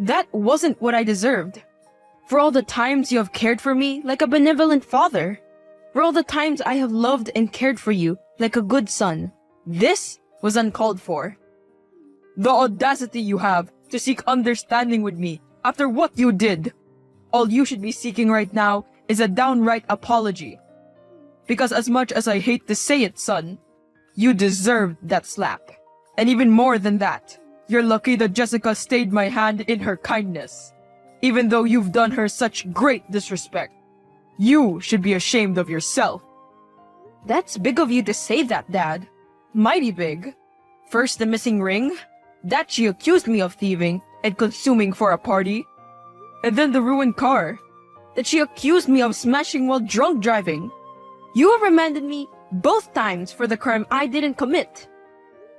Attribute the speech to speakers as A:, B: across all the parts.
A: That wasn't what I deserved. For all the times you have cared for me like a benevolent father. For all the times I have loved and cared for you like a good son. This was uncalled for. The audacity you have to seek understanding with me after what you did. All you should be seeking right now is a downright apology. Because as much as I hate to say it, son, you deserved that slap. And even more than that, you're lucky that Jessica stayed my hand in her kindness. Even though you've done her such great disrespect, you should be ashamed of yourself. That's big of you to say that, Dad. Mighty big. First, the missing ring. That she accused me of thieving and consuming for a party. And then the ruined car. That she accused me of smashing while drunk driving. You have remanded me both times for the crime I didn't commit.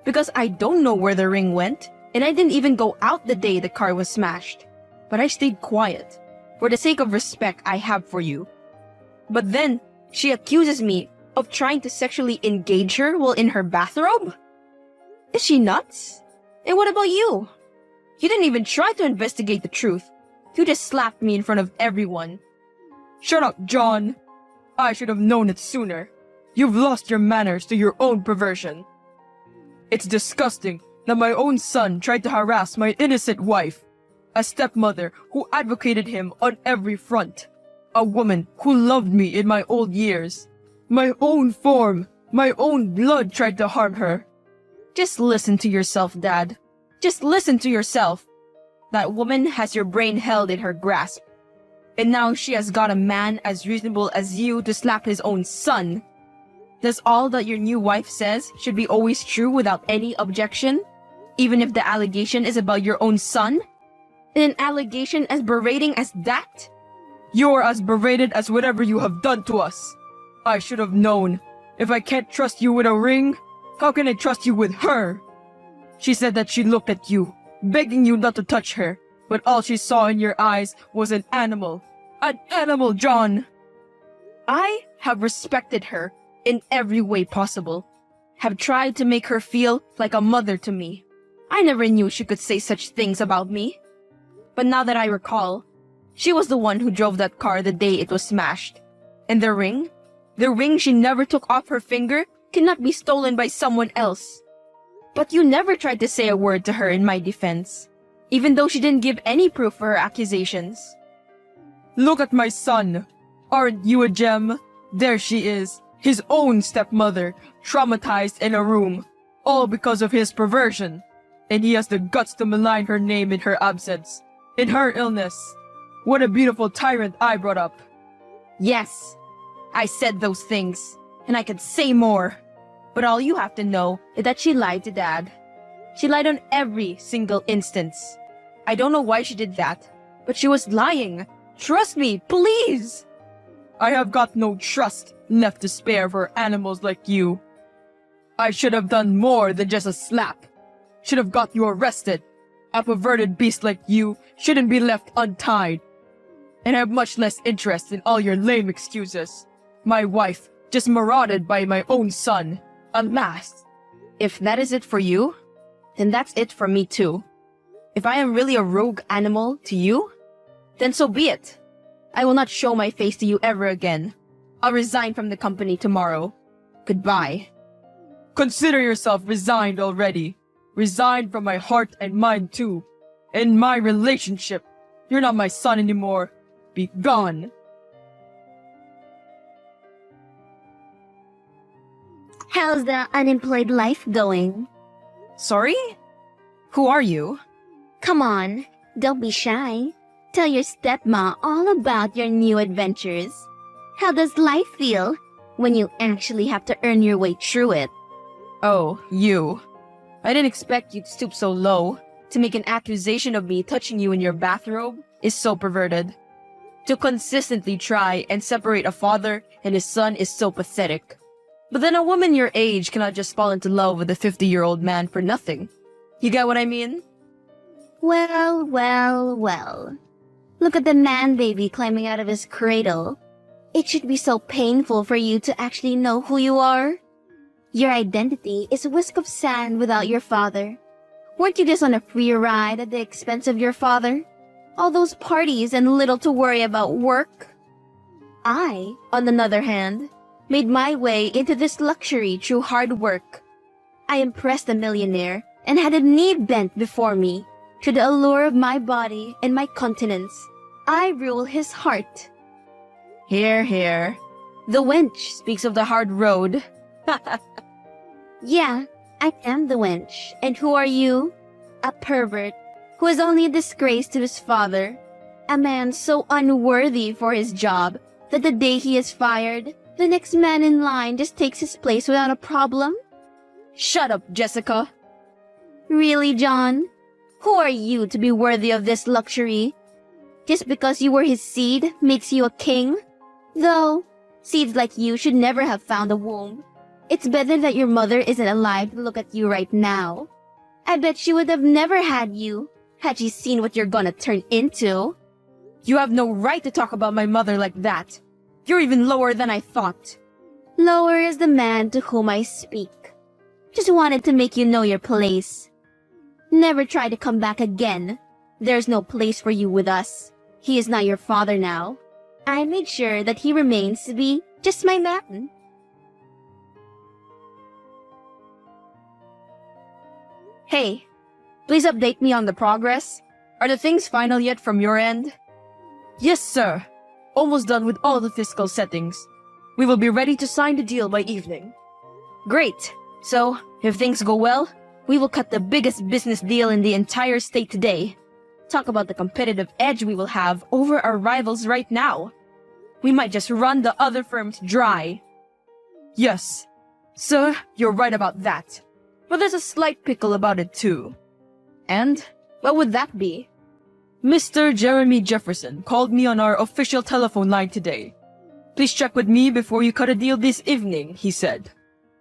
A: Because I don't know where the ring went, and I didn't even go out the day the car was smashed. But I stayed quiet, for the sake of respect I have for you. But then, she accuses me of trying to sexually engage her while in her bathrobe? Is she nuts? And what about you? You didn't even try to investigate the truth. You just slapped me in front of everyone. Shut up, John. I should have known it sooner. You've lost your manners to your own perversion. It's disgusting that my own son tried to harass my innocent wife. A stepmother who advocated him on every front. A woman who loved me in my old years. My own form, my own blood tried to harm her. Just listen to yourself, Dad. Just listen to yourself. That woman has your brain held in her grasp. And now she has got a man as reasonable as you to slap his own son. Does all that your new wife says should be always true without any objection? Even if the allegation is about your own son? And an allegation as berating as that? You're as berated as whatever you have done to us. I should have known. If I can't trust you with a ring, how can I trust you with her? She said that she looked at you, begging you not to touch her, but all she saw in your eyes was an animal. An animal, John! I have respected her in every way possible. Have tried to make her feel like a mother to me. I never knew she could say such things about me. But now that I recall, she was the one who drove that car the day it was smashed. And the ring she never took off her finger cannot be stolen by someone else. But you never tried to say a word to her in my defense, even though she didn't give any proof for her accusations. Look at my son. Aren't you a gem? There she is, his own stepmother, traumatized in a room, all because of his perversion. And he has the guts to malign her name in her absence, in her illness. What a beautiful tyrant I brought up. Yes, I said those things, and I could say more. But all you have to know is that she lied to Dad. She lied on every single instance. I don't know why she did that, but she was lying. Trust me, please! I have got no trust left to spare for animals like you. I should have done more than just a slap. Should have got you arrested. A perverted beast like you shouldn't be left untied. And I have much less interest in all your lame excuses. My wife just marauded by my own son. Alas, if that is it for you, then that's it for me too. If I am really a rogue animal to you, then so be it. I will not show my face to you ever again. I'll resign from the company tomorrow. Goodbye. Consider yourself resigned already. Resigned from my heart and mind too. In my relationship. You're not my son anymore. Be gone.
B: How's the unemployed life going?
A: Sorry? Who are you?
B: Come on, don't be shy. Tell your stepma all about your new adventures. How does life feel when you actually have to earn your way through it?
A: Oh, you. I didn't expect you'd stoop so low. To make an accusation of me touching you in your bathrobe is so perverted. To consistently try and separate a father and his son is so pathetic. But then a woman your age cannot just fall into love with a 50-year-old man for nothing. You get what I mean?
B: Well, well, well. Look at the man baby climbing out of his cradle. It should be so painful for you to actually know who you are. Your identity is a whisk of sand without your father. Weren't you just on a free ride at the expense of your father? All those parties and little to worry about work? I, on the other hand, made my way into this luxury through hard work. I impressed a millionaire and had a knee bent before me. Through the allure of my body and my continence, I rule his heart.
A: Here, here. The wench speaks of the hard road.
B: Yeah, I am the wench. And who are you? A pervert, who is only a disgrace to his father. A man so unworthy for his job that the day he is fired, the next man in line just takes his place without a problem.
A: Shut up, Jessica.
B: Really, John? Who are you to be worthy of this luxury? Just because you were his seed makes you a king? Though, seeds like you should never have found a womb. It's better that your mother isn't alive to look at you right now. I bet she would have never had you, had she seen what you're gonna turn into.
A: You have no right to talk about my mother like that. You're even lower than I thought.
B: Lower is the man to whom I speak. Just wanted to make you know your place. Never try to come back again. There's no place for you with us. He is not your father now. I made sure that he remains to be just my man.
A: Hey, please update me on the progress. Are the things final yet from your end? Yes, sir. Almost done with all the fiscal settings. We will be ready to sign the deal by evening. Great. So, if things go well, we will cut the biggest business deal in the entire state today. Talk about the competitive edge we will have over our rivals right now. We might just run the other firms dry. Yes, sir, you're right about that. But there's a slight pickle about it too. And what would that be? Mr. Jeremy Jefferson called me on our official telephone line today. Please check with me before you cut a deal this evening, he said.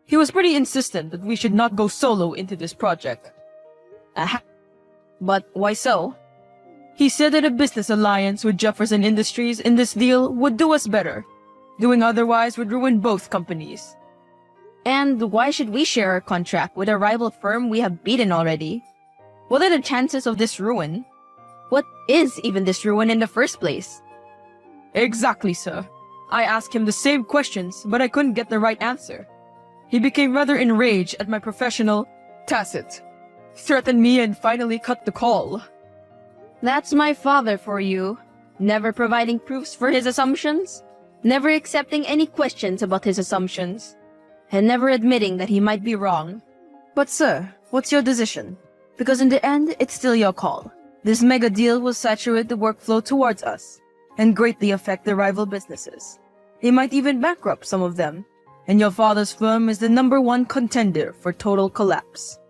A: He was pretty insistent that we should not go solo into this project. Aha. But why so? He said that a business alliance with Jefferson Industries in this deal would do us better. Doing otherwise would ruin both companies. And why should we share our contract with a rival firm we have beaten already? What are the chances of this ruin? What is even this ruin in the first place? Exactly, sir. I asked him the same questions, but I couldn't get the right answer. He became rather enraged at my professional tacit, threatened me and finally cut the call. That's my father for you. Never providing proofs for his assumptions, never accepting any questions about his assumptions, and never admitting that he might be wrong. But sir, what's your decision? Because in the end, it's still your call. This mega deal will saturate the workflow towards us and greatly affect the rival businesses. It might even bankrupt some of them, and your father's firm is the #1 contender for total collapse.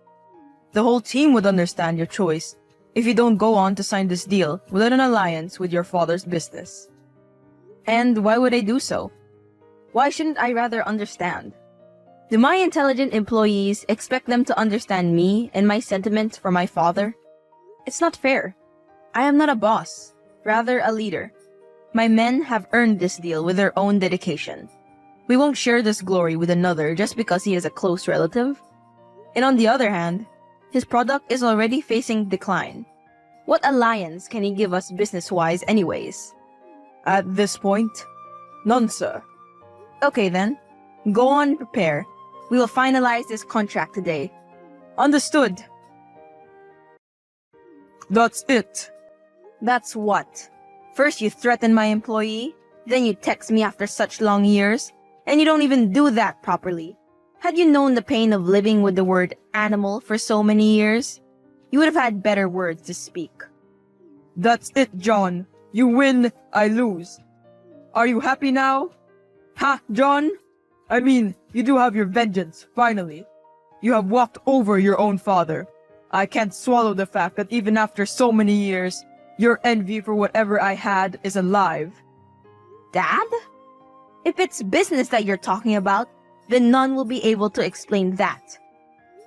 A: The whole team would understand your choice if you don't go on to sign this deal without an alliance with your father's business. And why would I do so? Why shouldn't I rather understand? Do my intelligent employees expect them to understand me and my sentiments for my father? It's not fair. I am not a boss, rather a leader. My men have earned this deal with their own dedication. We won't share this glory with another just because he is a close relative. And on the other hand, his product is already facing decline. What alliance can he give us business-wise anyways? At this point, none, sir. Okay then, go on and prepare. We will finalize this contract today. Understood. That's it. That's what? First you threaten my employee, then you text me after such long years, and you don't even do that properly. Had you known the pain of living with the word animal for so many years, you would have had better words to speak. That's it, John. You win, I lose. Are you happy now? Ha, John? I mean, you do have your vengeance, finally. You have walked over your own father. I can't swallow the fact that even after so many years, your envy for whatever I had is alive. Dad? If it's business that you're talking about, then none will be able to explain that.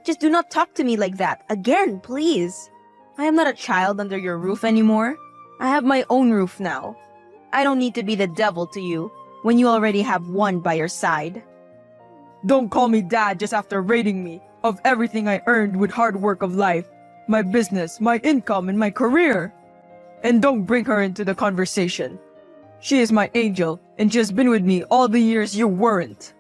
A: Just do not talk to me like that again, please. I am not a child under your roof anymore. I have my own roof now. I don't need to be the devil to you when you already have one by your side. Don't call me dad just after rating me of everything I earned with hard work of life. my business, my income, and my career. And don't bring her into the conversation. She is my angel, and she has been with me all the years you weren't.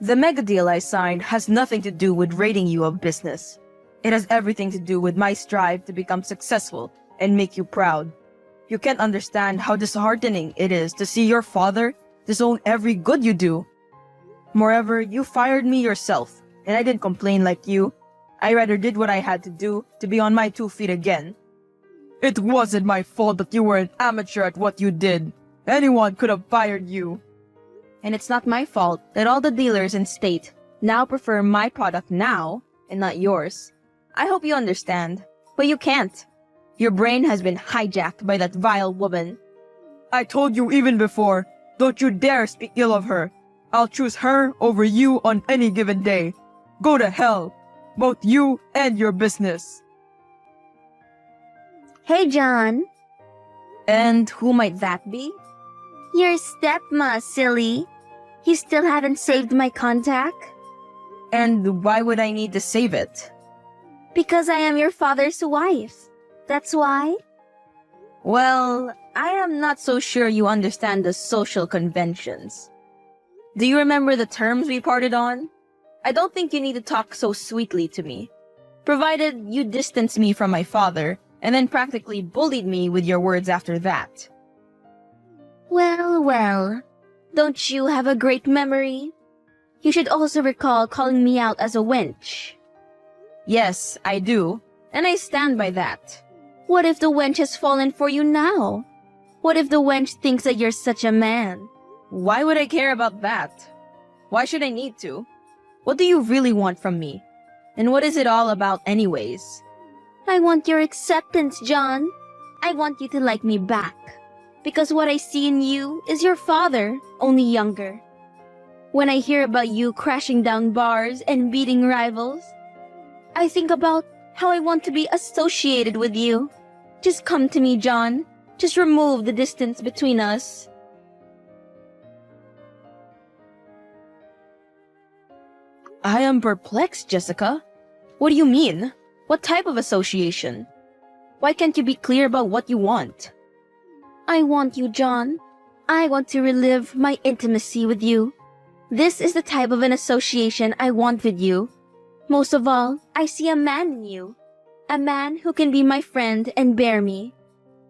A: The mega deal I signed has nothing to do with rating you of business. It has everything to do with my strive to become successful and make you proud. You can't understand how disheartening it is to see your father disown every good you do. Moreover, you fired me yourself, and I didn't complain like you. I rather did what I had to do to be on my 2 feet again. It wasn't my fault that you were an amateur at what you did. Anyone could have fired you. And it's not my fault that all the dealers in state now prefer my product now and not yours. I hope you understand, but you can't. Your brain has been hijacked by that vile woman. I told you even before, don't you dare speak ill of her. I'll choose her over you on any given day. Go to hell, both you and your business.
B: Hey, John.
A: And who might that be?
B: Your stepma, silly. You still haven't saved my contact?
A: And why would I need to save it?
B: Because I am your father's wife. That's why?
A: Well, I am not so sure you understand the social conventions. Do you remember the terms we parted on? I don't think you need to talk so sweetly to me. Provided you distance me from my father, and then practically bullied me with your words after that.
B: Well, well. Don't you have a great memory? You should also recall calling me out as a wench.
A: Yes, I do, and I stand by that.
B: What if the wench has fallen for you now? What if the wench thinks that you're such a man?
A: Why would I care about that? Why should I need to? What do you really want from me? And what is it all about anyways?
B: I want your acceptance, John. I want you to like me back. Because what I see in you is your father, only younger. When I hear about you crashing down bars and beating rivals, I think about how I want to be associated with you. Just come to me, John. Just remove the distance between us.
A: I am perplexed, Jessica. What do you mean? What type of association? Why can't you be clear about what you want?
B: I want you, John. I want to relive my intimacy with you. This is the type of an association I want with you. Most of all, I see a man in you. A man who can be my friend and bear me.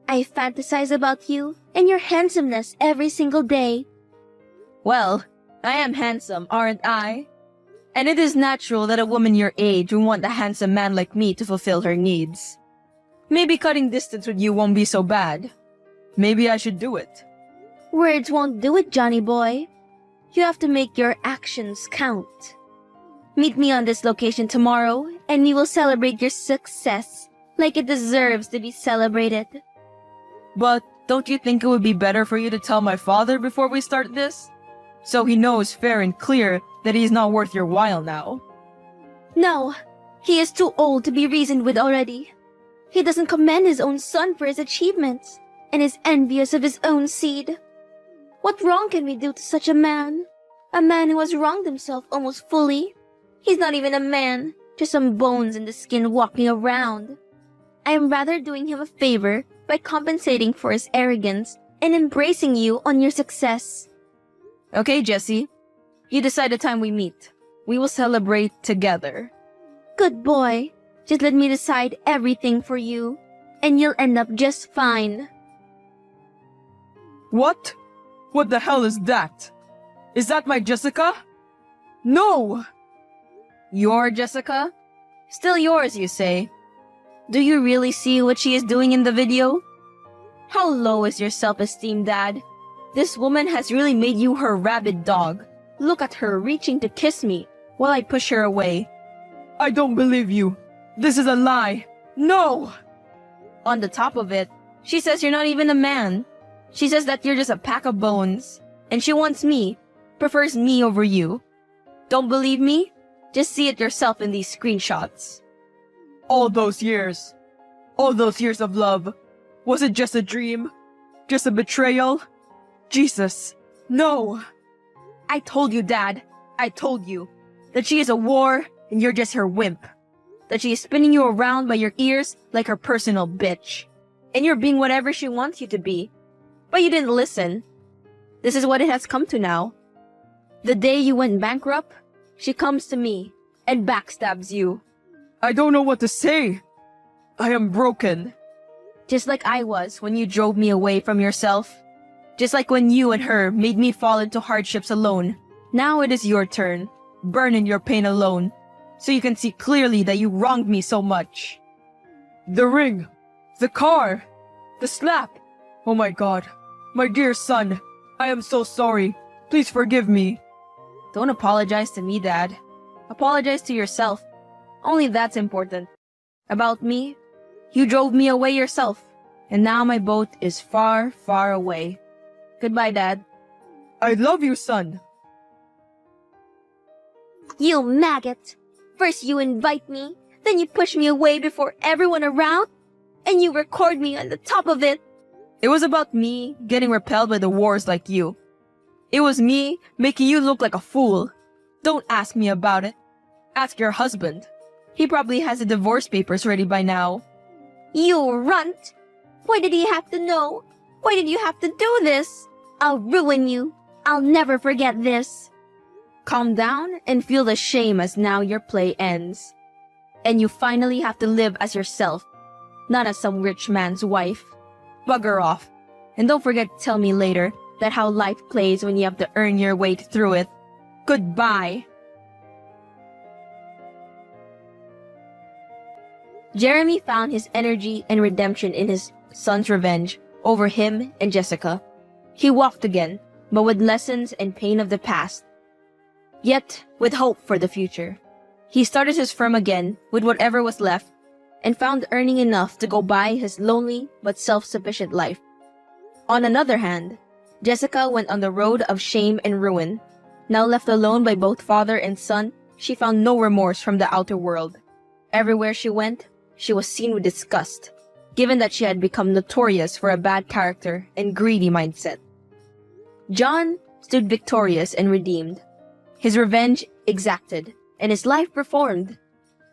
B: I fantasize about you and your handsomeness every single day.
A: Well, I am handsome, aren't I? And it is natural that a woman your age would want a handsome man like me to fulfill her needs. Maybe cutting distance with you won't be so bad. Maybe I should do it.
B: Words won't do it, Johnny boy. You have to make your actions count. Meet me on this location tomorrow, and we will celebrate your success like it deserves to be celebrated.
A: But don't you think it would be better for you to tell my father before we start this? So he knows fair and clear that he is not worth your while now.
B: No, he is too old to be reasoned with already. He doesn't commend his own son for his achievements, and is envious of his own seed. What wrong can we do to such a man? A man who has wronged himself almost fully. He's not even a man, just some bones in the skin walking around. I am rather doing him a favor by compensating for his arrogance and embracing you on your success.
A: Okay, Jessie. You decide the time we meet. We will celebrate together.
B: Good boy. Just let me decide everything for you, and you'll end up just fine.
A: What? What the hell is that? Is that my Jessica? No! Your Jessica? Still yours, you say? Do you really see what she is doing in the video? How low is your self-esteem, Dad? This woman has really made you her rabid dog. Look at her reaching to kiss me while I push her away. I don't believe you. This is a lie. No! On the top of it, she says you're not even a man. She says that you're just a pack of bones. And she wants me, prefers me over you. Don't believe me? Just see it yourself in these screenshots. All those years of love, was it just a dream? Just a betrayal? Jesus, no! I told you, Dad, I told you, that she is a whore and you're just her wimp. that she is spinning you around by your ears like her personal bitch. And you're being whatever she wants you to be. But you didn't listen. This is what it has come to now. The day you went bankrupt, she comes to me and backstabs you. I don't know what to say. I am broken. Just like I was when you drove me away from yourself. Just like when you and her made me fall into hardships alone. Now it is your turn. Burn in your pain alone. So you can see clearly that you wronged me so much. The ring. The car. The slap. Oh my God. My dear son. I am so sorry. Please forgive me. Don't apologize to me, Dad. Apologize to yourself. Only that's important. About me, you drove me away yourself. And now my boat is far, far away. Goodbye, Dad. I love you, son.
B: You maggot! First you invite me, then you push me away before everyone around, and you record me on the top of it.
A: It was about me getting repelled by the wars like you. It was me making you look like a fool. Don't ask me about it. Ask your husband. He probably has the divorce papers ready by now.
B: You runt! Why did he have to know? Why did you have to do this? I'll ruin you. I'll never forget this.
A: Calm down and feel the shame as now your play ends. And you finally have to live as yourself, not as some rich man's wife. Bugger off. And don't forget to tell me later that how life plays when you have to earn your way through it. Goodbye. Jeremy found his energy and redemption in his son's revenge over him and Jessica. He walked again, but with lessons and pain of the past, yet with hope for the future. He started his firm again with whatever was left and found earning enough to go by his lonely but self-sufficient life. On another hand, Jessica went on the road of shame and ruin. Now left alone by both father and son, she found no remorse from the outer world. Everywhere she went, she was seen with disgust, given that she had become notorious for a bad character and greedy mindset. John stood victorious and redeemed. His revenge exacted, and his life performed.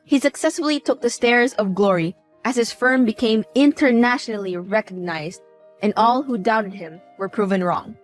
A: He successfully took the stairs of glory as his firm became internationally recognized, and all who doubted him were proven wrong.